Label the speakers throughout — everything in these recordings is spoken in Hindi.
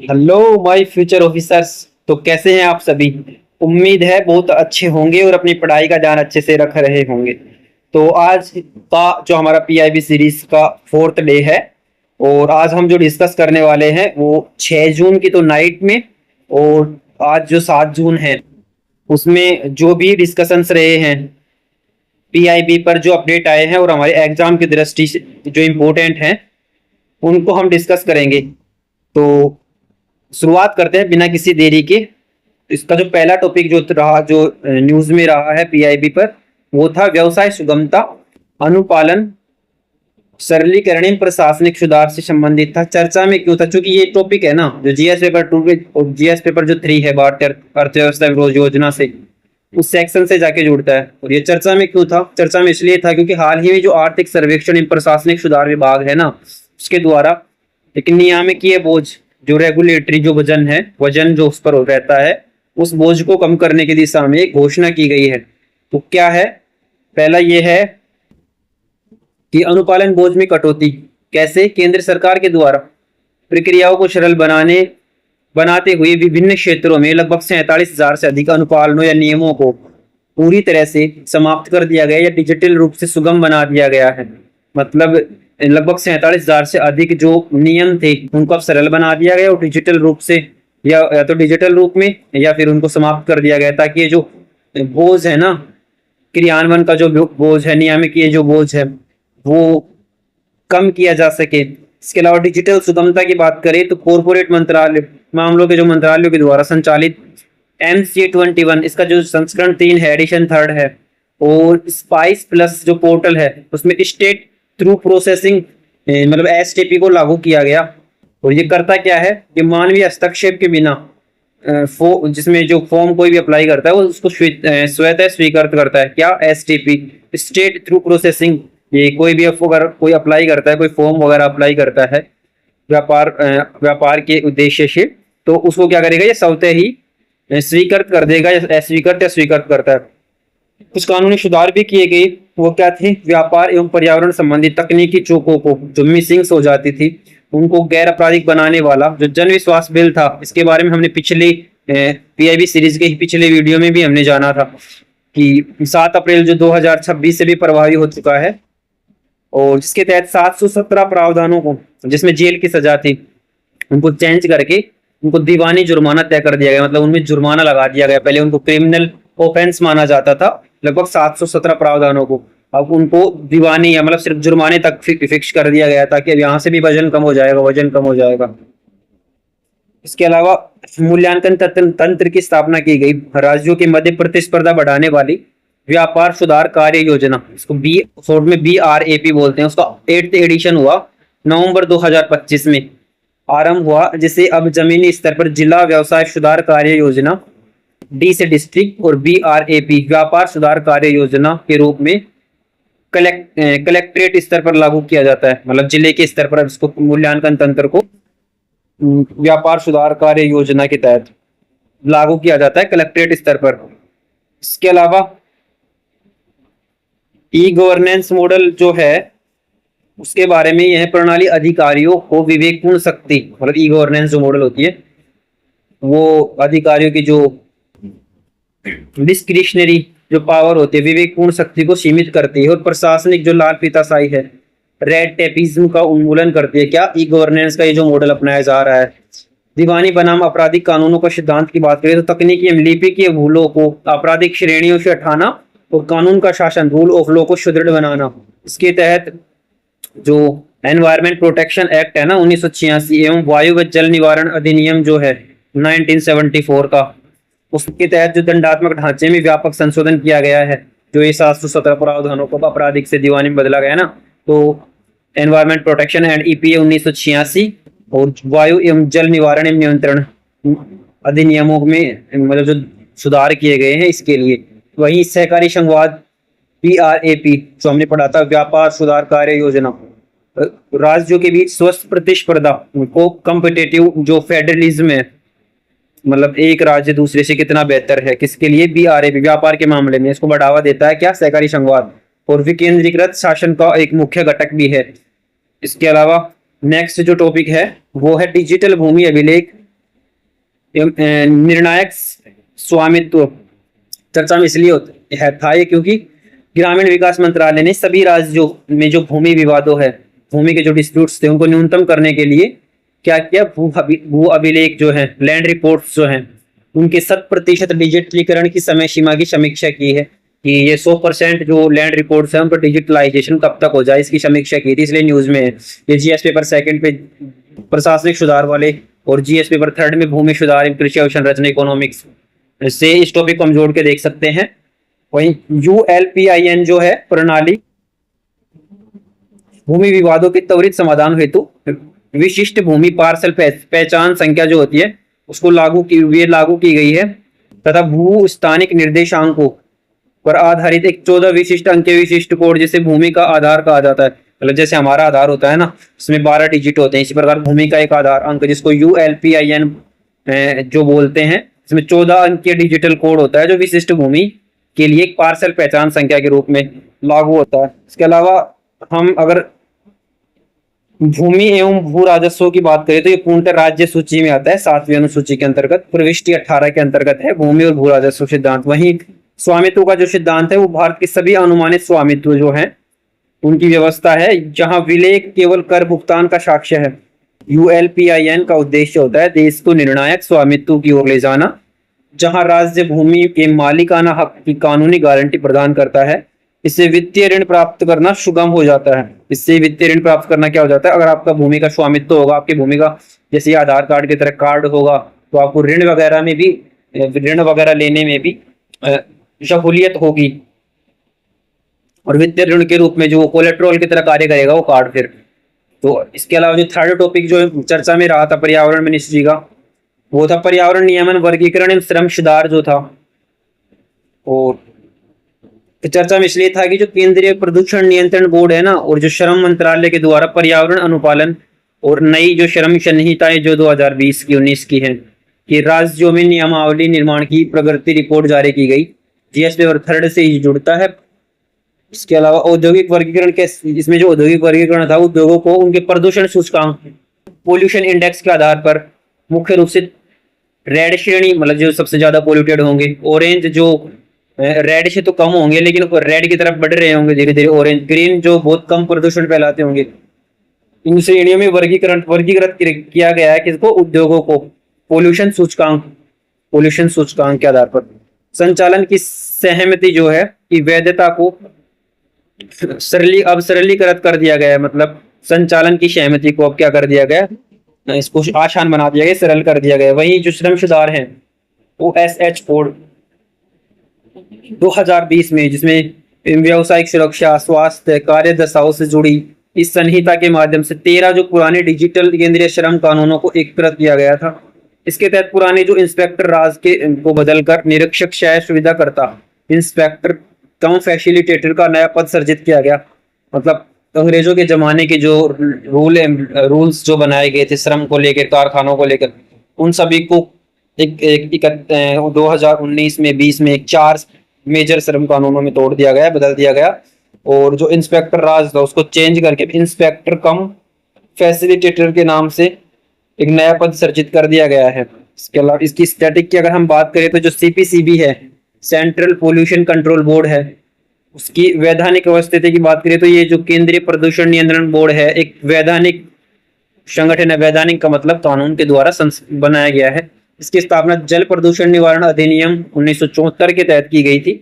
Speaker 1: Hello my future officers. तो कैसे हैं आप सभी? उम्मीद है बहुत अच्छे होंगे और अपनी पढ़ाई का ध्यान अच्छे से रख रहे होंगे। तो आज का जो हमारा पीआईबी सीरीज का फोर्थ डे है और आज हम जो डिस्कस करने वाले हैं वो 6 जून की तो नाइट में और आज जो 7 जून है उसमें जो भी डिस्कशंस रहे हैं पीआईबी पर, जो अपडेट आए हैं और हमारे एग्जाम की दृष्टि से जो इम्पोर्टेंट हैं उनको हम डिस्कस करेंगे। तो शुरुआत करते हैं बिना किसी देरी के। इसका जो पहला टॉपिक जो रहा, जो न्यूज में रहा है पीआईबी पर, वो था व्यवसाय सुगमता अनुपालन सरलीकरण एवं प्रशासनिक सुधार से संबंधित था। चर्चा में क्यों था? क्योंकि ये टॉपिक है ना जो जीएस पेपर 2 और जीएस पेपर जो 3 है भारतीय अर्थव्यवस्था विरोध योजना से, उस सेक्शन से जाके जुड़ता है। और ये चर्चा में क्यों था? चर्चा में इसलिए था क्योंकि हाल ही में जो आर्थिक सर्वेक्षण एवं प्रशासनिक सुधार विभाग है ना, उसके द्वारा एक नियामकीय बोझ, जो रेगुलेटरी जो वजन जो उस पर रहता है, उस बोझ को कम करने की दिशा में एक घोषणा की गई है। तो क्या है? पहला ये है कि अनुपालन बोझ में कटौती कैसे? केंद्र सरकार के द्वारा प्रक्रियाओं को सरल बनाते हुए विभिन्न क्षेत्रों में लगभग 47,000 से अधिक अनुपालनों या नियमों को पूरी तरह से समाप्त कर दिया गया या डिजिटल रूप से सुगम बना दिया गया है। मतलब लगभग 47,000 से अधिक जो नियम थे उनको अब सरल बना दिया गया और डिजिटल रूप से या तो डिजिटल रूप में या फिर उनको समाप्त कर दिया गया, ताकि ये जो बोझ है ना, क्रियान्वयन का जो बोझ है, नियामकीय जो बोझ है, वो कम किया जा सके। इसके अलावा डिजिटल सुगमता की बात करें तो कॉर्पोरेट मंत्रालय मामलों के जो मंत्रालयों के द्वारा संचालित MC21, इसका जो संस्करण 3 है, एडिशन 3 है, और स्पाइस प्लस जो पोर्टल है उसमें स्टेट थ्रू प्रोसेसिंग मतलब STP को लागू किया गया। और ये करता क्या है कि मानवीय हस्तक्षेप के बिना जिसमें जो फॉर्म कोई भी अप्लाई करता है वो उसको स्वतः स्वीकृत करता है। क्या? STP, state through processing. ये कोई भी अगर कोई अप्लाई करता है, कोई फॉर्म वगैरह अप्लाई करता है व्यापार के उद्देश्य से, तो उसको क्या करेगा? ये स्वतः ही स्वीकृत कर देगा या अस्वीकृत या स्वीकृत करता है। कुछ कानूनी सुधार भी किए गए। वो क्या थे? व्यापार एवं पर्यावरण संबंधी तकनीकी चूकों को जो मिसिंग्स हो जाती थी उनको गैर आपराधिक बनाने वाला जो जन विश्वास बिल था, इसके बारे में हमने पिछले पीआईबी सीरीज के पिछले वीडियो में भी हमने जाना था कि 7 अप्रैल जो 2026 से भी प्रभावी हो चुका है, और जिसके तहत 717 प्रावधानों को, जिसमें जेल की सजा थी, उनको चेंज करके उनको दीवानी जुर्माना तय कर दिया गया। मतलब उनमें जुर्माना लगा दिया गया। पहले उनको क्रिमिनल ऑफेंस माना जाता था लगभग 717 प्रावधानों को, अब उनको दीवानी या मतलब सिर्फ जुर्माने तक फिक्स कर दिया गया, ताकि अब यहाँ से भी वजन कम हो जाएगा। इसके अलावा मूल्यांकन तंत्र की स्थापना की गई। राज्यों के मध्य प्रतिस्पर्धा बढ़ाने वाली व्यापार सुधार कार्य योजना, इसको शॉर्ट में BRAP बोलते हैं, उसका 8th एडिशन हुआ नवंबर 2025 में आरंभ हुआ, जिसे अब जमीनी स्तर पर जिला व्यवसाय सुधार कार्य योजना D से डिस्ट्रिक्ट और BRAP व्यापार सुधार कार्य योजना के रूप में कलेक्ट्रेट स्तर पर लागू किया जाता है। मतलब जिले के स्तर पर इसको मूल्यांकन तंत्र को व्यापार सुधार कार्य योजना के तहत लागू किया जाता है कलेक्ट्रेट स्तर पर। इसके अलावा गवर्नेंस मॉडल जो है उसके बारे में, यह प्रणाली अधिकारियों को विवेकपूर्ण शक्ति, मतलब गवर्नेंस जो मॉडल होती है वो अधिकारियों की जो डिस्क्रिशनरी जो पावर होती है, विवेकपूर्ण शक्ति को सीमित करती है, और प्रशासनिक जो लाल फीताशाही है, रेड टेपिज्म का उन्मूलन करती है। क्या? गवर्नेंस का ये जो मॉडल अपनाया जा रहा है। दीवानी बनाम आपराधिक कानूनों का सिद्धांत की बात करें तो तकनीकी एवं लिपिकीय भूलों को आपराधिक श्रेणियों से हटाना और कानून का शासन, रूल ऑफ लॉ को सुदृढ़ बनाना। इसके तहत जो एनवायरमेंट प्रोटेक्शन एक्ट है ना 1986 एवं वायु व जल निवारण अधिनियम जो है 1974 का, उसके तहत जो दंडात्मक ढांचे में व्यापक संशोधन किया गया है। जो ये 717 प्रावधानों को आपराधिक से दीवानी में बदला गया ना, तो एनवायरमेंट प्रोटेक्शन एंड EPA 1986 और वायु एवं जल निवारण एवं नियंत्रण अधिनियमों में मतलब जो सुधार किए गए हैं इसके लिए। वही सहकारी संघवाद BRAP जो हमने पढ़ा था, व्यापार सुधार कार्य योजना, राज्यों के बीच स्वस्थ प्रतिस्पर्धा को कॉम्पिटिटिव जो फेडरलिज्म है, मतलब एक राज्य दूसरे से कितना बेहतर है, किसके लिए? BRAP व्यापार के मामले में इसको बढ़ावा देता है। क्या? सहकारी संघवाद, और विकेंद्रीकृत शासन का एक मुख्य घटक भी है। इसके अलावा नेक्स्ट जो टॉपिक है वो है डिजिटल भूमि अभिलेख निर्णायक स्वामित्व चर्चा में इसलिए था ये क्योंकि ग्रामीण विकास मंत्रालय ने सभी राज्यों में जो भूमि विवादों है, भूमि के जो डिस्प्यूट्स थे, उनको न्यूनतम करने के लिए क्या किया, भू अभिलेख जो है, लैंड रिपोर्ट्स जो हैं, उनके 100% डिजिटलीकरण की समय सीमा की समीक्षा की है कि ये 100% जो लैंड रिपोर्ट्स हैं उन पर डिजिटलाइजेशन कब तक हो जाए, इसकी समीक्षा की थी। इसलिए न्यूज में ये जीएस पेपर सेकंड पे प्रशासनिक सुधार वाले और जीएस पेपर थर्ड में भूमि सुधार एवं कृषि अवसंरचना इकोनॉमिक्स से इस टॉपिक को हम जोड़ के देख सकते हैं। वहीं ULPIN जो है प्रणाली भूमि विवादों के त्वरित समाधान हेतु विशिष्ट भूमि पार्सल पहचान संख्या जो होती है उसको लागू की गई है तथा भू स्थानिक निर्देशांकों पर आधारित एक 14 विशिष्ट अंक विशिष्ट कोड जिसे भूमि का आधार कहा जाता है। मतलब जैसे हमारा आधार होता है ना, उसमें 12 डिजिट होते हैं, इसी प्रकार भूमि का एक आधार अंक जिसको ULPIN जो बोलते हैं, इसमें 14 अंक डिजिटल कोड होता है जो विशिष्ट भूमि के लिए एक पार्सल पहचान संख्या के रूप में लागू होता है। इसके अलावा हम अगर भूमि एवं भू राजस्व की बात करें तो ये पूर्णतः राज्य सूची में आता है, 7वीं अनुसूची के अंतर्गत प्रविष्टि 18 के अंतर्गत है भूमि और भू राजस्व सिद्धांत। वहीं स्वामित्व का जो सिद्धांत है वो भारत के सभी अनुमानित स्वामित्व जो है उनकी व्यवस्था है, जहां विलेख केवल कर भुगतान का साक्ष्य है। ULPIN का उद्देश्य होता है देश को निर्णायक स्वामित्व की ओर ले जाना, जहां राज्य भूमि के मालिकाना हक की कानूनी गारंटी प्रदान करता है। इससे वित्तीय ऋण प्राप्त करना सुगम हो जाता है। इससे वित्तीय ऋण प्राप्त करना क्या हो जाता है, अगर आपका भूमि का स्वामित्व होगा, आपकी भूमि का जैसे आधार कार्ड की तरह कार्ड होगा, तो आपको ऋण वगैरह में भी, ऋण वगैरह लेने में भी सहूलियत होगी और वित्तीय ऋण के रूप में जो कोलेट्रल की तरह कार्य करेगा वो कार्ड फिर। तो इसके अलावा जो थर्ड टॉपिक जो चर्चा में रहा था पर्यावरण मिनिस्ट्री का, वो था पर्यावरण नियमन वर्गीकरण एवं श्रम सुधार जो था। और चर्चा में इसलिए था कि जो केंद्रीय प्रदूषण नियंत्रण बोर्ड है ना, और जो श्रम मंत्रालय के द्वारा पर्यावरण अनुपालन और नई जो श्रम संहिताएं जो 2020 की 19 की है कि राज्यों में नियमावली निर्माण की प्रगति रिपोर्ट जारी की गई। जीएस पेपर थर्ड से ही जुड़ता है। इसके अलावा औद्योगिक वर्गीकरण के, इसमें जो औद्योगिक वर्गीकरण था उद्योगों को उनके प्रदूषण सूचकांक पोल्यूशन इंडेक्स के आधार पर मुख्य रूप से रेड श्रेणी, मतलब जो सबसे ज्यादा पोल्यूटेड होंगे, ऑरेंज जो रेड से तो कम होंगे लेकिन रेड की तरफ बढ़ रहे होंगे धीरे धीरे, ऑरेंज, ग्रीन जो बहुत कम प्रदूषण फैलाते होंगे, इन श्रेणियों में वर्गीकृत किया गया है किसको, उद्योगों को पोल्यूशन सूचकांक के आधार पर। संचालन की सहमति जो है कि वैधता को सरलीकृत कर दिया गया है, मतलब संचालन की सहमति को अब क्या कर दिया गया, इसको आसान बना दिया गया, सरल कर दिया गया। वहीं जो श्रम सुधार है OSH कोड 2020 में, जिसमें व्यावसायिक सुरक्षा, स्वास्थ्य, कार्य दशाओं से जुड़ी इस संहिता के माध्यम से 13 जो पुराने डिजिटल केंद्रीय श्रम कानूनों को एकीकृत किया गया था। इसके तहत पुराने जो इंस्पेक्टर राज के को बदलकर निरीक्षक शायद सुविधा करता इंस्पेक्टर कम फैसिलिटेटर का नया पद सर्जित किया गया। मतलब अंग्रेजों के जमाने के जो रूल्स जो बनाए गए थे श्रम को लेकर, कारखानों को लेकर, उन सभी को 2019 में 20 में 4 मेजर श्रम कानूनों में तोड़ दिया गया, बदल दिया गया। और जो इंस्पेक्टर राज था उसको चेंज करके इंस्पेक्टर कम फैसिलिटेटर के नाम से एक नया पद सर्जित कर दिया गया है। इसके अलावा इसकी स्टैटिक की अगर हम बात करें तो जो CPCB है, सेंट्रल पोल्यूशन कंट्रोल बोर्ड है, उसकी वैधानिक अवस्थिति की बात करें तो ये जो केंद्रीय प्रदूषण नियंत्रण बोर्ड है एक वैधानिक संगठन है। वैधानिक का मतलब कानून के द्वारा बनाया गया है। इसकी स्थापना जल प्रदूषण निवारण अधिनियम 1974 के तहत की गई थी।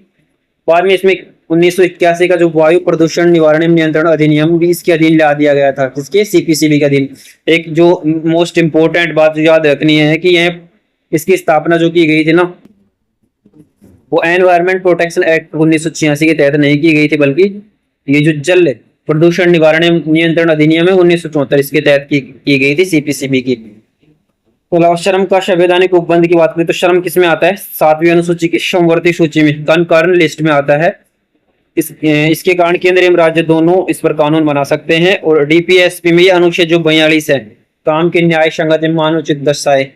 Speaker 1: बाद में इसमें 1981 का जो वायु प्रदूषण निवारण एवं नियंत्रण अधिनियम भी इसके अधीन ला दिया गया था, जिसके CPCB के अधीन। एक जो मोस्ट इंपोर्टेंट बात याद रखनी है कि यह इसकी स्थापना जो की गई थी ना, वो एनवायरमेंट प्रोटेक्शन एक्ट 1986 के तहत नहीं की गई थी, बल्कि ये जो जल प्रदूषण निवारण एवं नियंत्रण अधिनियम है 1974 इसके तहत की गई थी CPCB की। तो अलावा श्रम का संवैधानिक उपबंध की बात करें तो श्रम किस में आता है, 7वीं अनुसूची की समवर्ती सूची में कंकरंट लिस्ट में आता है। इसके कारण केंद्र एवं राज्य दोनों इस पर कानून बना सकते हैं। और DPSP में अनुच्छेद जो 42 है, काम के न्याय संगत एवं मानवोचित दर्शाए,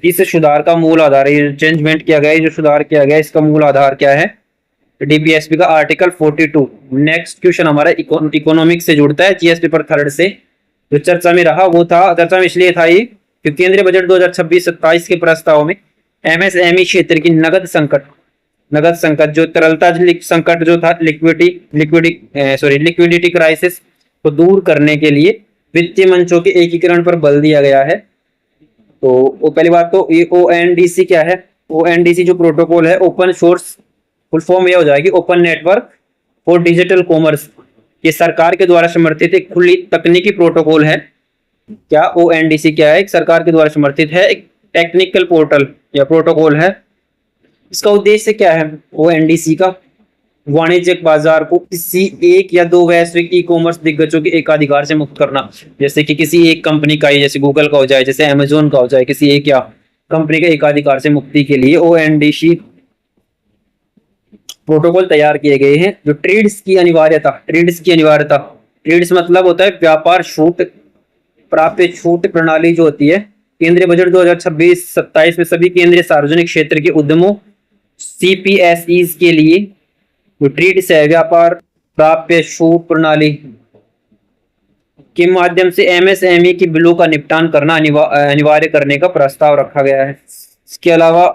Speaker 1: इस सुधार का मूल आधार, ये चेंजमेंट किया गया, जो सुधार किया गया इसका मूल आधार क्या है, DPSP का आर्टिकल 42। नेक्स्ट क्वेश्चन हमारा इकोनॉमिक्स से जुड़ता है, GS पेपर थर्ड से जो चर्चा में रहा वो था, चर्चा में इसलिए था ये कि केंद्रीय बजट 2026-27 के प्रस्ताव में एमएसएमई क्षेत्र की नगद संकट जो तरलता संकट जो था लिक्विडिटी क्राइसिस को दूर करने के लिए वित्तीय मंचों के एकीकरण पर बल दिया गया है। तो वो पहली बात तो ये ओएनडीसी क्या है? ओएनडीसी जो प्रोटोकॉल है, ओपन सोर्स, फुल फॉर्म ये हो जाएगी open network for digital commerce. ये सरकार के द्वारा समर्थित एक खुली तकनीकी प्रोटोकॉल है। क्या ओएनडीसी क्या है? एक सरकार के द्वारा समर्थित है, एक टेक्निकल पोर्टल या प्रोटोकॉल है। इसका उद्देश्य क्या है ओएनडीसी का? वाणिज्यिक बाजार को किसी एक या दो वैश्विक ई कॉमर्स दिग्गजों के एकाधिकार से मुक्त करना, जैसे कि किसी एक कंपनी का ही, जैसे गूगल का हो जाए, जैसे अमेजोन का हो जाए, किसी एक या कंपनी के एकाधिकार से मुक्ति के लिए ओएनडीसी प्रोटोकॉल तैयार किए गए हैं। जो ट्रेड्स मतलब होता है व्यापार छूट, प्राप्य छूट प्रणाली जो होती है। केंद्रीय बजट 2026-27 में सभी केंद्रीय सार्वजनिक क्षेत्र के उद्यमों सीपीएसईज के लिए जो ट्रेड्स है, व्यापार प्राप्य छूट प्रणाली के माध्यम से एमएसएमई की बिलों का निपटान करना अनिवार्य करने का प्रस्ताव रखा गया है। इसके अलावा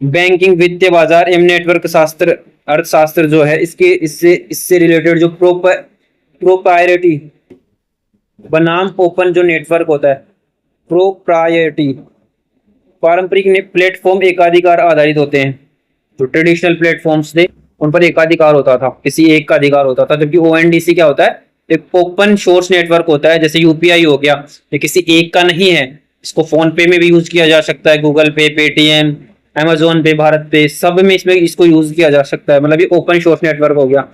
Speaker 1: बैंकिंग, वित्तीय बाजार एवं नेटवर्क शास्त्र, अर्थशास्त्र जो है, इससे रिलेटेड जो प्रोप्रायरिटी बनाम ओपन जो नेटवर्क होता है, प्रोप्रायरिटी पारंपरिक प्लेटफॉर्म एकाधिकार आधारित होते हैं। जो ट्रेडिशनल प्लेटफॉर्म्स थे उन पर एकाधिकार होता था, किसी एक का अधिकार होता था, जबकि ओएनडीसी क्या होता है? एक ओपन सोर्स नेटवर्क होता है। जैसे यूपीआई हो गया, ये किसी एक का नहीं है, इसको फोन पे में भी यूज किया जा सकता है, गूगल पे, पेटीएम, अमेजोन पे, भारत पे, सब में इसमें इसको यूज किया जा सकता है। मतलब ये ओपन सोर्स नेटवर्क हो गया।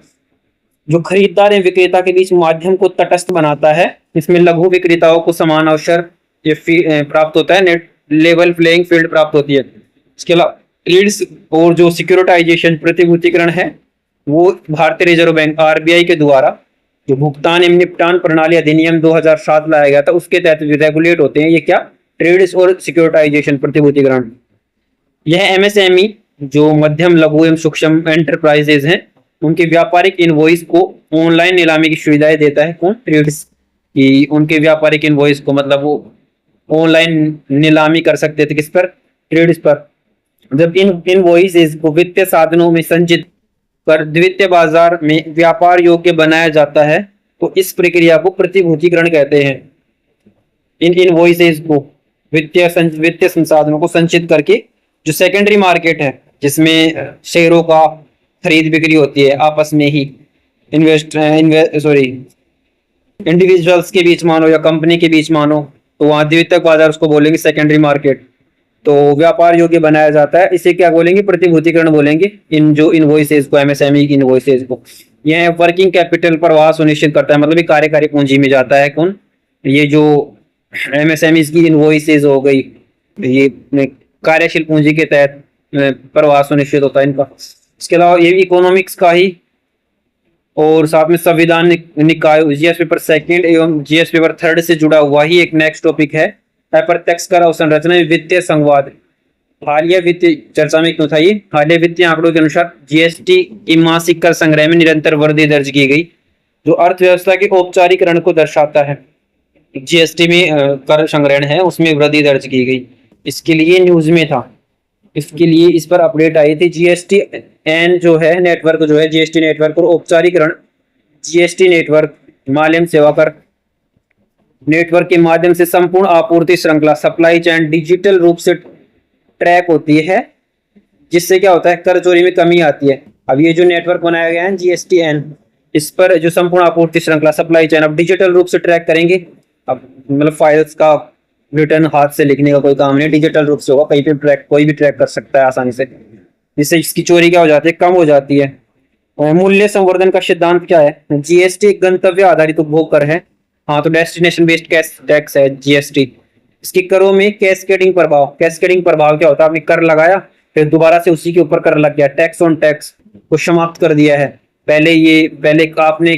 Speaker 1: जो खरीदार एवं विक्रेता के बीच माध्यम को तटस्थ बनाता है, इसमें लघु विक्रेताओं को समान अवसर ये प्राप्त होता है, नेट लेवल प्लेइंग फील्ड प्राप्त होती है। इसके अलावा ट्रेड्स और जो सिक्योरिटाइजेशन प्रतिभूतिकरण है, वो भारतीय रिजर्व बैंक आरबीआई के द्वारा जो भुगतान एवं निपटान प्रणाली अधिनियम 2007 लाया गया था, उसके तहत रेगुलेट होते हैं। ये क्या? ट्रेड्स और सिक्योरिटाइजेशन प्रतिभूतिकरण। यह एमएसएमई जो मध्यम, लघु एवं सूक्ष्म एंटरप्राइजेज हैं, उनके व्यापारिक इनवॉइस को ऑनलाइन नीलामी की सुविधाएं देता है। कौन? ट्रेड्स की उनके व्यापारिक इनवॉइस को, मतलब वो ऑनलाइन नीलामी कर सकते थे, किस पर? ट्रेड्स पर। जब इन इनवॉइसेस को वित्तीय साधनों में संचित कर द्वितीय बाजार में व्यापार योग्य बनाया जाता है, तो इस प्रक्रिया को प्रतिभूतिकरण कहते हैं। इन इनवॉइसेस को वित्तीय संसाधनों को संचित करके जो सेकेंडरी मार्केट है, जिसमें शेयरों का खरीद बिक्री होती है आपस में ही, इंडिविजुअल्स के बीच मानो या कंपनी के बीच मानो, तो वहां द्वितीयक बाजार उसको बोलेंगे सेकेंडरी मार्केट। तो व्यापार योग्य बनाया जाता है, इसे क्या बोलेंगे? प्रतिभूतिकरण बोलेंगे। इन जो इनवॉइसेस को, एमएसएमई की इनवॉइसेस को, यह वर्किंग कैपिटल प्रवाह सुनिश्चित करता है। मतलब ये कार्यकारी पूंजी में जाता है। कौन? ये जो एमएसएमई की इनवॉइसेस हो गई, ये कार्यशील पूंजी के तहत प्रवाह सुनिश्चित होता है इनका। इसके अलावा ये इकोनॉमिक्स का ही और साथ में संविधान निकाय जीएस पेपर 2 एवं जीएस पेपर 3 से जुड़ा हुआ ही एक नेक्स्ट टॉपिक है, अप्रत्यक्ष कर अवसंरचना में वित्तीय संवाद। हालिया वित्तीय चर्चा में क्यों था ये? हालिया वित्तीय आंकड़ों के अनुसार जीएसटी की मासिक कर संग्रह में निरंतर वृद्धि दर्ज की गई, जो अर्थव्यवस्था के औपचारिकरण को दर्शाता है। जीएसटी में कर संग्रहण है, उसमें वृद्धि दर्ज की गई। इसके लिए न्यूज में था, इसके लिए इस पर अपडेट आई थी। जीएसटी एन जो है नेटवर्क, जो है जीएसटी नेटवर्क और औपचारिकरण, जीएसटी नेटवर्क माध्यम सेवा कर नेटवर्क के माध्यम से संपूर्ण आपूर्ति श्रृंखला, सप्लाई चेन डिजिटल रूप से ट्रैक होती है, जिससे क्या होता है? कर चोरी में कमी आती है। अब ये जो नेटवर्क बनाया गया है जीएसटी एन, इस पर जो संपूर्ण आपूर्ति श्रृंखला, सप्लाई चेन अब डिजिटल रूप से ट्रैक करेंगे। अब मतलब फाइल्स का रिटर्न हाथ से लिखने का कोई काम नहीं, डिजिटल रूप से होगा, कहीं पे ट्रैक, कोई भी ट्रैक कर सकता है आसानी से, जिससे इसकी चोरी क्या हो जाती है? कम हो जाती है। मूल्य संवर्धन का सिद्धांत क्या है? जीएसटी एक गंतव्य आधारित उपभोग कर है। हाँ, तो डेस्टिनेशन बेस्ड टैक्स है जीएसटी। इसके करों में कैस्केडिंग प्रभाव, कैस्केडिंग प्रभाव क्या होता है? आपने कर लगाया, फिर दोबारा से उसी के ऊपर कर लग गया, टैक्स ऑन टैक्स को समाप्त कर दिया है। पहले आपने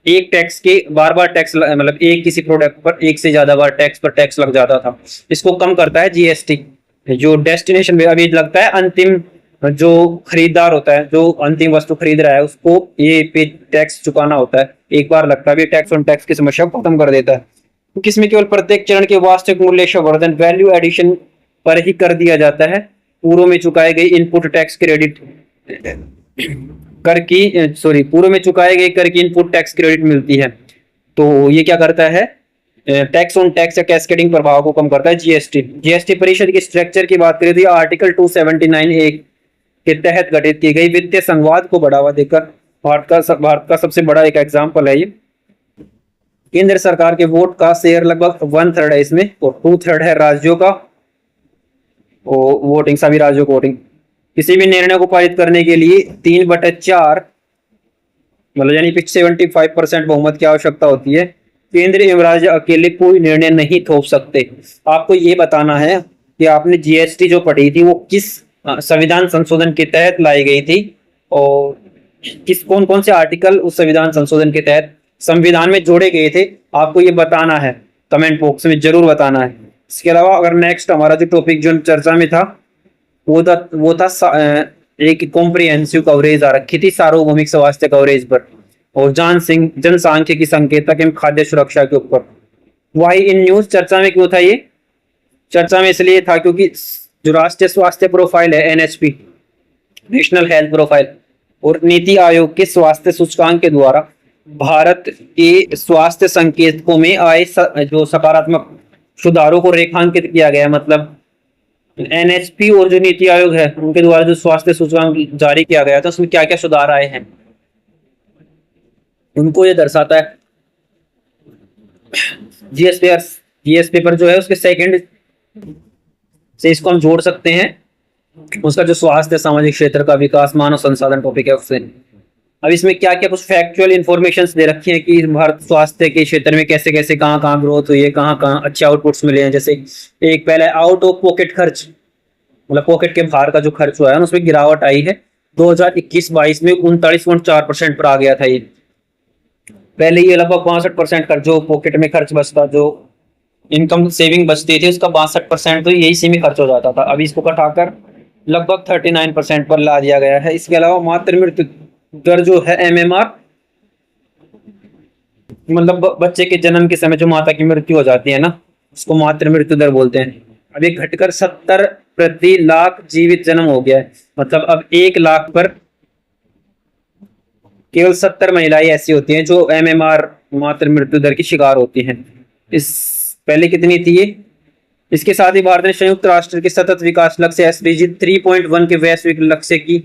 Speaker 1: एक टैक्स के बार बार टैक्स, मतलब एक किसी प्रोडक्ट पर एक से ज्यादा बार टैक्स पर टैक्स लग जाता था, इसको कम करता है जीएसटी। जो डेस्टिनेशन में अभी लगता है, अंतिम जो खरीदार होता है, जो अंतिम वस्तु खरीद रहा है, उसको ये पे टैक्स चुकाना होता है, एक बार लगता है। टैक्स ऑन टैक्स की समस्या को खत्म कर देता है। क्योंकि इसमें केवल प्रत्येक चरण के वास्तविक मूल्य संवर्धन वैल्यू एडिशन पर ही कर दिया जाता है। पूर्व में चुकाए गए इनपुट टैक्स क्रेडिट कर की पूर्व में चुकाए गए कर की इनपुट टैक्स क्रेडिट मिलती है। तो ये क्या करता है, टैक्स ऑन टैक्स या कैस्केडिंग प्रभाव को कम करता है। जीएसटी परिषद के स्ट्रक्चर की बात करें तो आर्टिकल 279 ए के तहत गठित की गई वित्तीय संवाद को बढ़ावा देकर भारत का सबसे बड़ा एक एग्जाम्पल है ये। केंद्र सरकार के वोट का शेयर लगभग 1/3 है इसमें, और 2/3 है राज्यों का वोटिंग, सभी राज्यों को वोटिंग। किसी भी निर्णय को पारित करने के लिए 3/4 मतलब यानी 75% बहुमत की आवश्यकता होती है। केंद्र एवं राज्य अकेले कोई निर्णय नहीं थोप सकते। आपको ये बताना है कि आपने जीएसटी जो पढ़ी थी वो किस संविधान संशोधन के तहत लाई गई थी, और कौन कौन से आर्टिकल उस संविधान संशोधन के तहत संविधान में जोड़े गए थे, आपको ये बताना है, कमेंट बॉक्स में जरूर बताना है। इसके अलावा अगर नेक्स्ट हमारा जो टॉपिक जो चर्चा में था वो था एक कॉम्प्रिहेंसिव कवरेज आ रखी थी सार्वभौमिक स्वास्थ्य कवरेज पर, और जनसांख्यिकी संकेतक एवं खाद्य सुरक्षा के ऊपर। वाई इन न्यूज चर्चा में क्यों था ये? चर्चा में इसलिए था क्योंकि जो राष्ट्रीय स्वास्थ्य प्रोफाइल है एनएचपी, नेशनल हेल्थ प्रोफाइल, और नीति आयोग के स्वास्थ्य सूचकांक के द्वारा भारत के स्वास्थ्य संकेतकों में आए जो सकारात्मक सुधारों को रेखांकित किया गया। मतलब एनएचपी और जो नीति आयोग है उनके द्वारा जो स्वास्थ्य सूचकांक जारी किया गया था उसमें क्या क्या सुधार आए हैं उनको ये दर्शाता है। जीएस पेपर जो है उसके सेकंड से इसको हम जोड़ सकते हैं, उसका जो स्वास्थ्य सामाजिक क्षेत्र का विकास मानव संसाधन टॉपिक है उससे। अब इसमें क्या क्या कुछ फैक्चुअल इंफॉर्मेशन दे रखी है कि भारत स्वास्थ्य के क्षेत्र में कैसे कैसे कहाँ ग्रोथ हुई है, कहाँ अच्छे आउटपुट्स मिले हैं। जैसे एक पहले आउट ऑफ पॉकेट खर्च, मतलब पॉकेट के बाहर का जो खर्च हुआ है उसमें गिरावट आई है। 2021-22 में 39.4% पर आ गया था ये। पहले ये लगभग 62% खर्च जो पॉकेट में खर्च बचता, जो इनकम सेविंग बचती थी उसका 62% तो यही सी में खर्च हो जाता था। अभी इसको घटाकर लगभग 39% पर ला दिया गया है। इसके अलावा मातृ मृत्यु दर जो है एमएमआर, मतलब बच्चे के जन्म के समय जो माता की मृत्यु हो जाती है ना उसको मातृ मृत्यु दर बोलते हैं। अब ये घटकर 70 प्रति लाख जीवित जन्म हो गया है। मतलब अब 1 लाख पर केवल 70 महिलाएं ऐसी होती हैं जो एमएमआर मातृ मृत्यु दर की शिकार होती हैं। इस पहले कितनी थी ये? इसके साथ ही भारत ने संयुक्त राष्ट्र के सतत विकास लक्ष्य एसडीजी 3.1 के वैश्विक लक्ष्य की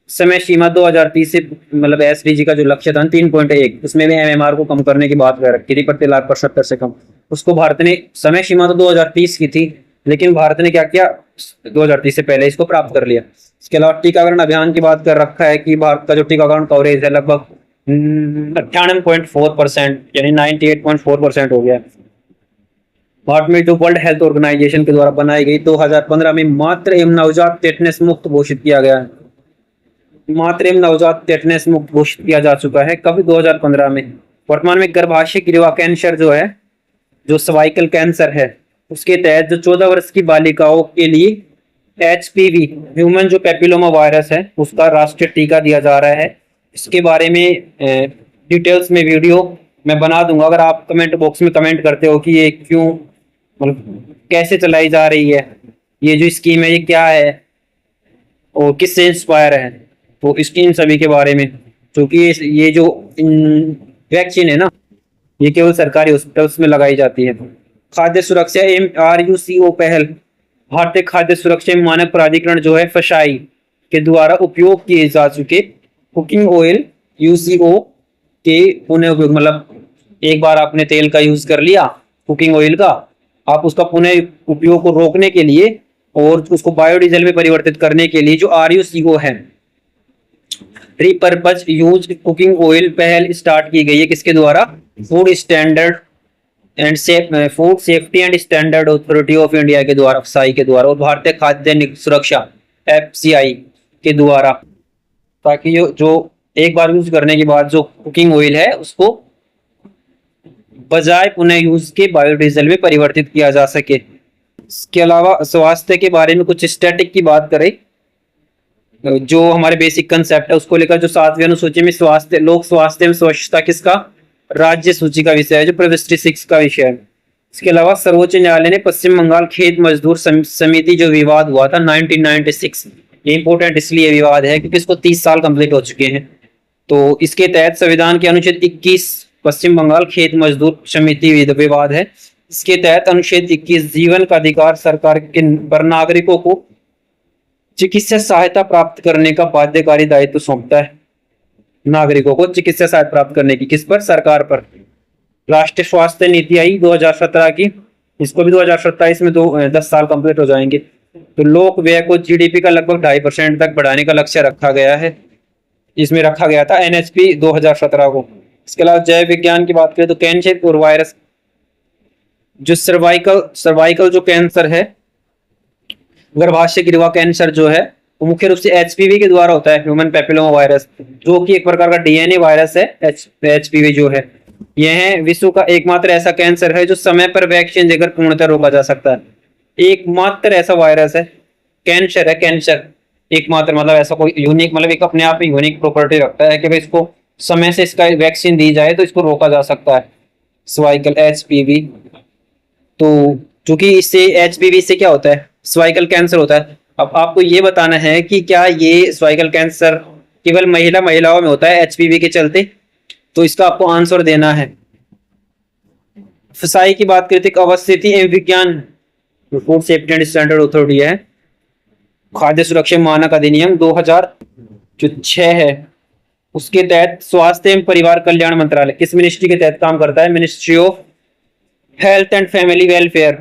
Speaker 1: समय सीमा 2030 से, मतलब एसडीजी का जो लक्ष्य था 3.1, उसमें भी एमएमआर को कम करने की बात कर रखी थी प्रति लाख पर 70 से कम। उसको भारत ने, समय सीमा तो 2030 की थी लेकिन भारत ने क्या किया, 2030 से पहले इसको प्राप्त कर लिया। इसके अलावा टीकाकरण अभियान की बात कर रखा है कि भारत का जो टीकाकरण कवरेज है लगभग 98.4% यानी 98.4% हो गया है। भारत में जो वर्ल्ड हेल्थ ऑर्गेनाइजेशन के द्वारा बनाई गई 2015 में मातृ एवं नवजात टेटनेस मुक्त घोषित किया गया है। मातृ एवं नवजात टेटनेस मुक्त घोषित किया जा चुका है कभी 2015 में। वर्तमान में गर्भाशय गिरवा कैंसर जो है, जो सर्वाइकल कैंसर है, उसके तहत जो 14 वर्ष की बालिकाओं के लिए HPV ह्यूमन जो पेपिलोमा वायरस है उसका राष्ट्रीय टीका दिया जा रहा है। इसके बारे में डिटेल्स में वीडियो मैं बना दूंगा। अगर आप कमेंट बॉक्स में कमेंट करते हो कि ये क्यों, मतलब कैसे चलाई जा रही है, ये जो स्कीम है ये क्या है और किससे इंस्पायर है, तो इन सभी के बारे में, क्योंकि ये जो वैक्सीन है ना ये केवल सरकारी हॉस्पिटल्स में लगाई जाती है। खाद्य सुरक्षा RUCO पहल, भारतीय खाद्य सुरक्षा मानक प्राधिकरण जो है फसाई के द्वारा उपयोग किए जा चुके कुकिंग ऑयल UCO के पुनः उपयोग, मतलब एक बार आपने तेल का यूज कर लिया कुकिंग ऑयल का, आप उसका पुनः उपयोग को रोकने के लिए और उसको बायोडीजल में परिवर्तित करने के लिए जो RUCO है, रिपर्पज यूज कुकिंग ऑयल पहल स्टार्ट की गई है। किसके द्वारा? Food safety and standard authority of India के द्वारा, FSSAI के द्वारा, और भारतीय खाद्य सुरक्षा FCI के द्वारा, ताकि जो एक बार यूज करने के बाद जो कुकिंग ऑयल है उसको बजाय पुनः यूज के बायोडीजल में परिवर्तित किया जा सके। इसके अलावा स्वास्थ्य के बारे में कुछ स्टैटिक की बात करें, जो हमारे बेसिक कंसेप्ट है उसको लेकर, जो 7वीं अनुसूची में स्वास्थ्य, लोक स्वास्थ्य एवं स्वच्छता किसका? राज्य सूची का विषय है, जो प्रविष्टि 6 का विषय है। इसके अलावा सर्वोच्च न्यायालय ने पश्चिम बंगाल खेत मजदूर समिति जो विवाद हुआ था 1996, ये इंपॉर्टेंट इसलिए विवाद है क्योंकि इसको 30 साल कंप्लीट हो चुके हैं। तो इसके तहत संविधान के अनुच्छेद 21 पश्चिम बंगाल खेत मजदूर समिति विवाद है। इसके तहत अनुच्छेद 21 जीवन का अधिकार सरकार के पर नागरिकों को चिकित्सा सहायता प्राप्त करने का बाध्यकारी दायित्व सौंपता है। नागरिकों को चिकित्सा सहायता प्राप्त करने की किस पर? सरकार पर। राष्ट्रीय स्वास्थ्य नीति आई 2017 की, इसको भी 2027 में 10 साल कंप्लीट हो जाएंगे। तो लोक व्यय को जीडीपी का लगभग 2.5% तक बढ़ाने का लक्ष्य रखा गया है, इसमें रखा गया था एनएचपी 2017 को। इसके अलावा जैव विज्ञान की बात करें तो कैंसर और वायरस, जो सर्वाइकल जो कैंसर है, गर्भाशय गिरवा कैंसर जो है, वो मुख्य रूप से एचपीवी के द्वारा होता है, ह्यूमन पैपिलोमा वायरस, जो कि एक प्रकार का डीएनए वायरस है। एचपीवी जो है, यह विश्व का एकमात्र ऐसा कैंसर है जो समय पर वैक्सीन देकर पूर्णतः रोका जा सकता है। एकमात्र ऐसा वायरस है, कैंसर है, कैंसर एकमात्र, मतलब ऐसा कोई यूनिक, मतलब एक अपने आप में यूनिक प्रॉपर्टी रखता है कि भाई इसको समय से इसका वैक्सीन दी जाए तो इसको रोका जा सकता है, सर्वाइकल एचपीवी। तो चूंकि इससे एचपीवी से क्या होता है? सर्वाइकल कैंसर होता है। अब आपको ये बताना है कि क्या ये सर्वाइकल कैंसर केवल महिलाओं में होता है एचपीवी के चलते? तो इसका आपको आंसर देना है। फसाई की बात करते अवस्थिति एवं विज्ञान, food safety and standard authority है, खाद्य सुरक्षा मानक अधिनियम 2006 है, उसके तहत स्वास्थ्य एवं परिवार कल्याण मंत्रालय किस मिनिस्ट्री के तहत काम करता है? Ministry of health and family welfare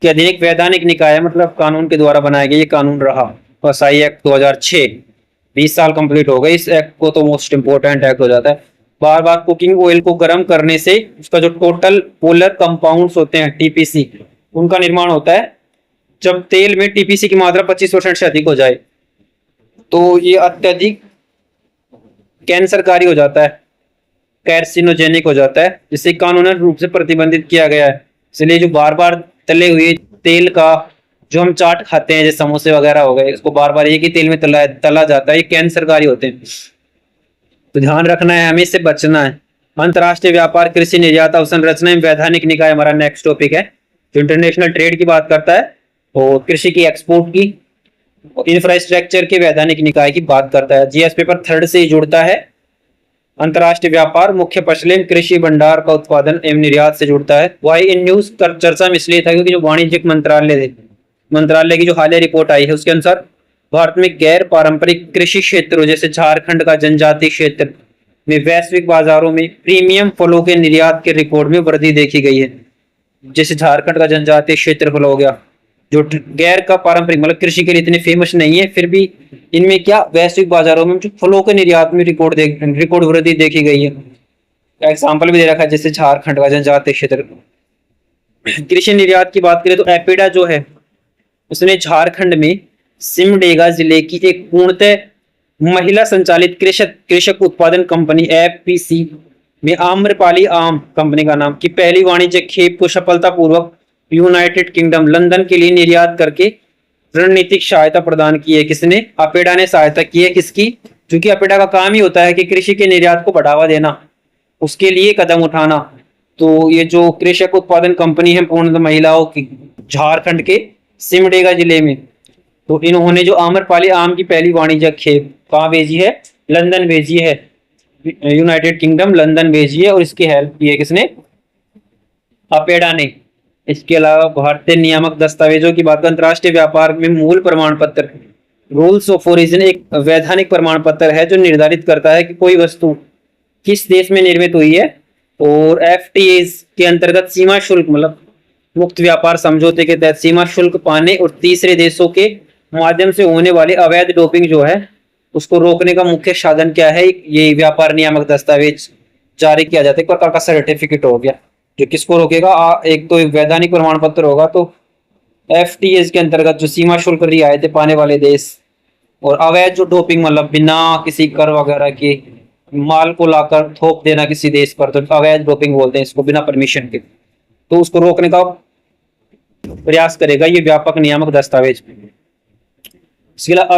Speaker 1: के अधीन एक वैधानिक निकाय है, मतलब कानून के द्वारा बनाया गया ये कानून रहा। फसाई एक्ट 2006, 20 साल कंप्लीट हो गए इस एक्ट को, तो मोस्ट इंपोर्टेंट एक्ट हो जाता है। बार बार कुकिंग ऑयल को गर्म करने से उसका जो टोटल पोलर कंपाउंड्स होते हैं टीपीसी, उनका निर्माण होता है जब तेल में टीपीसी की मात्रा 25% से अधिक हो जाए, तो ये अत्यधिक कैंसरकारी हो जाता है, कार्सिनोजेनिक हो जाता है, जिसे कानूनन रूप से प्रतिबंधित किया गया है। इसलिए जो बार बार तले हुए तेल का जो हम चाट खाते हैं, जैसे समोसे वगैरह हो गए, इसको बार बार एक ही तेल में तला जाता है, ये कैंसरकारी होते हैं। तो ध्यान रखना है, हमें इससे बचना है। अंतरराष्ट्रीय व्यापार, कृषि निर्यात अवसंरचना एवं वैधानिक निकाय हमारा नेक्स्ट टॉपिक है, जो इंटरनेशनल ट्रेड की बात करता है और कृषि की, एक्सपोर्ट की, इंफ्रास्ट्रक्चर के वैधानिक निकाय की बात करता है। जीएस पेपर 3rd से ही जुड़ता है। अंतरराष्ट्रीय व्यापार मुख्य फसल एवं कृषि भंडार का उत्पादन एवं निर्यात से जुड़ता है। वाई इन न्यूज कर चर्चा में इसलिए था क्योंकि जो वाणिज्यिक मंत्रालय की जो हालिया रिपोर्ट आई है उसके अनुसार भारत में गैर पारंपरिक कृषि क्षेत्रों जैसे झारखंड का जनजातीय क्षेत्र में वैश्विक बाजारों में प्रीमियम फलों के निर्यात के रिकॉर्ड में वृद्धि देखी गई है। जैसे झारखंड का जनजातीय क्षेत्रफल हो गया, जो गैर का पारंपरिक मतलब कृषि के लिए इतने फेमस नहीं है, फिर भी इनमें क्या वैश्विक बाजारों में जो फलों के निर्यात में रिकॉर्ड वृद्धि देखी गई है। एग्जाम्पल भी दे रखा है, जैसे झारखंड का जनजातीय क्षेत्र। कृषि निर्यात की बात करें तो एपिडा जो है उसने झारखंड में सिमडेगा जिले की एक पूर्णतः महिला संचालित कृषक उत्पादन कंपनी एफपीसी में आम्रपाली आम कंपनी का नाम की पहली वाणिज्यिक खेप को सफलतापूर्वक यूनाइटेड किंगडम लंदन के लिए निर्यात करके रणनीतिक सहायता प्रदान की है। किसने? अपेडा ने सहायता की है। किसकी? क्योंकि अपेडा का काम ही होता है कि कृषि के निर्यात को बढ़ावा देना, उसके लिए कदम उठाना। तो ये जो कृषक उत्पादन कंपनी है पूर्ण महिलाओं की, झारखंड के सिमडेगा जिले में, तो इन्होंने जो आम्रपाली आम की पहली वाणिज्यिक खेप कहाँ भेजी है? लंदन भेजी है, यूनाइटेड किंगडम लंदन भेजी है, और इसकी हेल्प की है किसने? अपेडा ने। इसके अलावा भारतीय नियामक दस्तावेजों की बात, अंतरराष्ट्रीय व्यापार में मूल प्रमाण पत्र रूल्स ऑफ ओरिजिन एक वैधानिक प्रमाण पत्र है जो निर्धारित करता है कि कोई वस्तु किस देश में निर्मित हुई है, और एफटीएज के अंतर्गत सीमा शुल्क मतलब मुक्त व्यापार समझौते के तहत सीमा शुल्क पाने और तीसरे देशों के माध्यम से होने वाली अवैध डोपिंग जो है उसको रोकने का मुख्य साधन क्या है? ये व्यापार नियामक दस्तावेज जारी किया जाता है, एक प्रकार का सर्टिफिकेट हो गया जो किसको रोकेगा? एक तो वैधानिक प्रमाण पत्र होगा, तो एफटीएज के अंतर्गत जो सीमा शुल्क रियायतें पाने वाले देश, और अवैध जो डोपिंग मतलब बिना किसी कर वगैरह के माल को लाकर थोप देना किसी देश पर, तो अवैध डोपिंग बोलते हैं इसको, बिना परमिशन के, तो उसको रोकने का प्रयास करेगा ये व्यापक नियामक दस्तावेज। इसके अलावा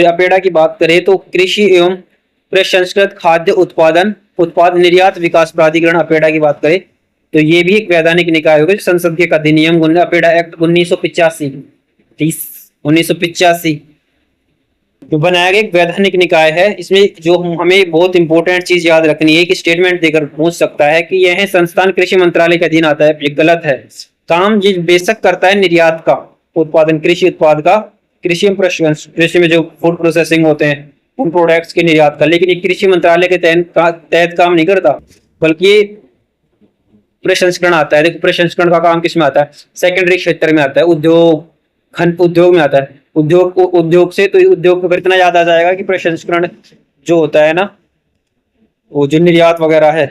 Speaker 1: अपेडा की बात करें तो कृषि एवं प्रसंस्कृत खाद्य उत्पाद निर्यात विकास प्राधिकरण अपेडा की बात करें तो ये भी एक वैधानिक निकाय होगा जो संसद के अधिनियम अपेडा एक्ट 1985 1985 जो बनाया गया एक वैधानिक निकाय है। इसमें जो हमें बहुत इंपॉर्टेंट चीज याद रखनी है कि स्टेटमेंट देकर पूछ सकता है कि यह संस्थान कृषि मंत्रालय के अधीन आता है, ये गलत है। काम जिस बेशक करता है निर्यात का उत्पादन, कृषि उत्पाद का, कृषि में जो फूड प्रोसेसिंग होते हैं उन प्रोडक्ट्स के निर्यात का, लेकिन ये कृषि मंत्रालय के तहत काम नहीं करता, बल्कि ये प्रसंस्करण आता है। देखो प्रसंस्करण का काम किसमें आता है? सेकेंडरी क्षेत्र में आता है, उद्योग, खंड उद्योग में आता है। उद्योग से तो उद्योग को इतना याद आ जाएगा कि प्रसंस्करण जो होता है ना, वो जो निर्यात वगैरह है,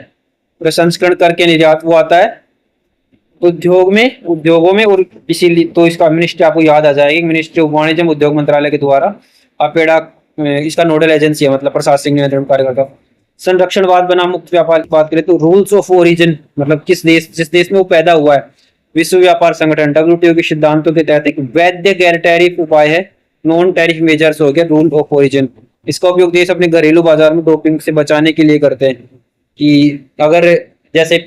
Speaker 1: प्रसंस्करण करके निर्यात वो आता है उद्योगों में। और इसीलिए तो इसका मिनिस्ट्री आपको याद आ जाएगी, मिनिस्ट्री ऑफ वाणिज्य उद्योग मंत्रालय के द्वारा अपेडा इसका नोडल एजेंसी है, मतलब प्रशासनिक नियंत्रण कार्य करता है। संरक्षणवाद बनाम मुक्त व्यापार की बात करें तो रूल्स ऑफ ओरिजिन, मतलब जिस देश में वो पैदा हुआ है, विश्व व्यापार संगठन WTO के सिद्धांतों के तहत एक वैध गैर टैरिफ उपाय है नॉन टैरिफ मेजर्स हो गया रूल ऑफ ओरिजिन। इसका उपयोग देश अपने घरेलू बाजार में डोपिंग से बचाने के लिए करते हैं। कि अगर जैसे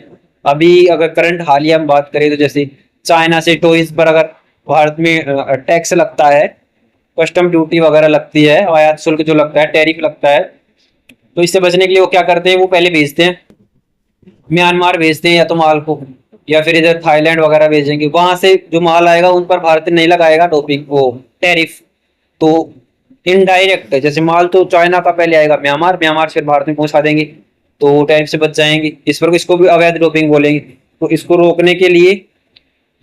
Speaker 1: अभी अगर करंट हालिया में बात करें तो जैसे चाइना से टॉयज पर अगर भारत में टैक्स लगता है, कस्टम ड्यूटी वगैरह लगती है, आयात शुल्क जो लगता है, टैरिफ लगता है, तो इससे बचने के लिए वो क्या करते हैं, वो पहले भेजते हैं म्यांमार भेजते हैं या तो माल को, या फिर इधर थाईलैंड वगैरह भेजेंगे, वहां से जो माल आएगा उन पर भारत नहीं लगाएगा डोपिंग वो टैरिफ। तो इनडायरेक्ट जैसे माल तो चाइना का पहले आएगा म्यांमार से भारत में पहुंचा देंगे, तो टैरिफ से बच जाएंगे। इसको भी अवैध डोपिंग बोलेंगे। तो इसको रोकने के लिए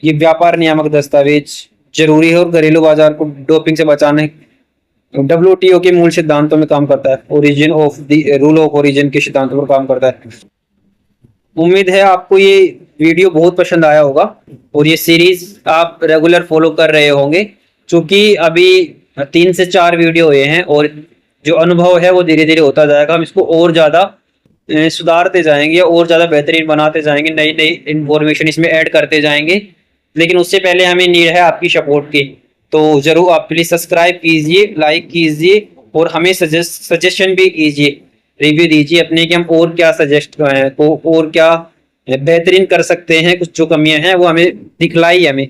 Speaker 1: ये व्यापार नियामक दस्तावेज जरूरी है और घरेलू बाजार को डोपिंग से बचाने WTO के मूल सिद्धांतों में काम करता है, origin of the rule of origin के सिद्धांतों पर काम करता है। उम्मीद है आपको ये वीडियो बहुत पसंद आया होगा और ये सीरीज आप रेगुलर फॉलो कर रहे होंगे, क्योंकि अभी 3 से 4 वीडियो हुए हैं और जो अनुभव है वो धीरे धीरे होता जाएगा। हम इसको और ज्यादा सुधारते जाएंगे और ज्यादा बेहतरीन बनाते जाएंगे, नई नई इंफॉर्मेशन इसमें ऐड करते जाएंगे। लेकिन उससे पहले हमें नीड है आपकी सपोर्ट की, तो जरूर आप प्लीज सब्सक्राइब कीजिए, लाइक कीजिए और हमें सजेशन भी कीजिए, रिव्यू दीजिए अपने कि हम और क्या सजेस्ट करें, तो और क्या बेहतरीन कर सकते हैं। कुछ जो कमियां हैं वो हमें दिखलाई हमें।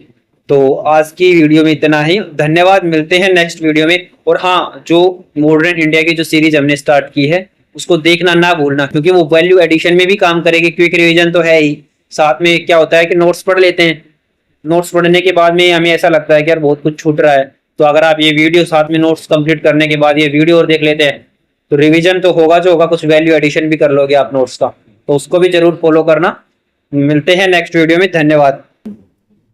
Speaker 1: तो आज की वीडियो में इतना ही, धन्यवाद, मिलते हैं नेक्स्ट वीडियो में। और हाँ, जो मॉडर्न इंडिया की जो सीरीज हमने स्टार्ट की है उसको देखना ना भूलना, क्योंकि वो वैल्यू एडिशन में भी काम करेगी। क्विक रिवीजन तो है ही, साथ में क्या होता है कि नोट्स पढ़ लेते हैं, नोट्स पढ़ने के बाद में हमें ऐसा लगता है कि यार बहुत कुछ छूट रहा है, तो अगर आप ये वीडियो साथ में नोट्स कंप्लीट करने के बाद ये वीडियो और देख लेते हैं तो रिवीजन तो होगा जो होगा, कुछ वैल्यू एडिशन भी कर लोगे आप नोट्स का। तो उसको भी जरूर फॉलो करना। मिलते हैं नेक्स्ट वीडियो में, धन्यवाद।